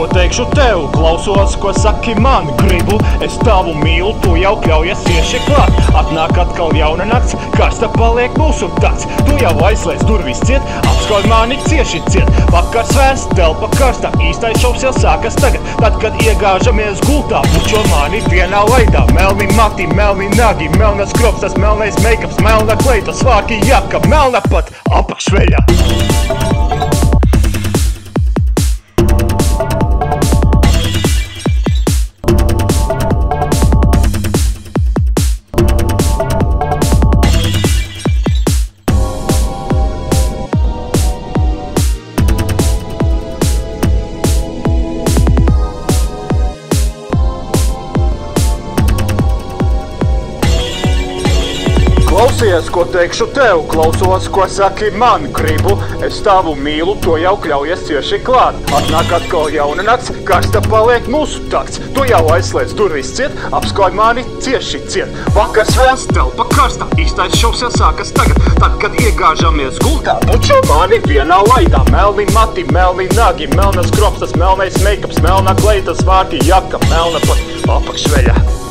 ko teikšu tev, klausos, ko saki man. Gribu, es tavu mīlu, tu jau kļaujies cieši klāt. Atnāk atkal jauna nakts, karsta paliek mūsu takts. Tu jau aizslēdz durvis ciet, apskauj mani cieši ciet. Vakars vēsts, telpa karstā, īstais šovs jau sākas tagad. Tad, kad iegāžamies gultā, bučo mani vienā laidā. Melni mati, melni nagi, melnas kropstas, melnais meikaps, melna kleita, svāki jaka, melna pat apakšveļa. Klausies, ko teikšu tev, klausos, ko saki man. Gribu, es tavu mīlu, to jau kļaujies cieši klāt. Atnāk atkal jauna nakts, karsta paliek mūsu takts. Tu jau aizslēdz durvis ciet, apskauj mani cieši ciet. Vakars vēsts, telpa karstā, īstais šovs jau sākas tagad. Tad, kad iegāžamies gultā, bučo mani vienā laidā. Melni mati, melni nagi, melnas kropstas, melnais meikaps, melna kleita, svārki jaka, melna pat apakšveļa.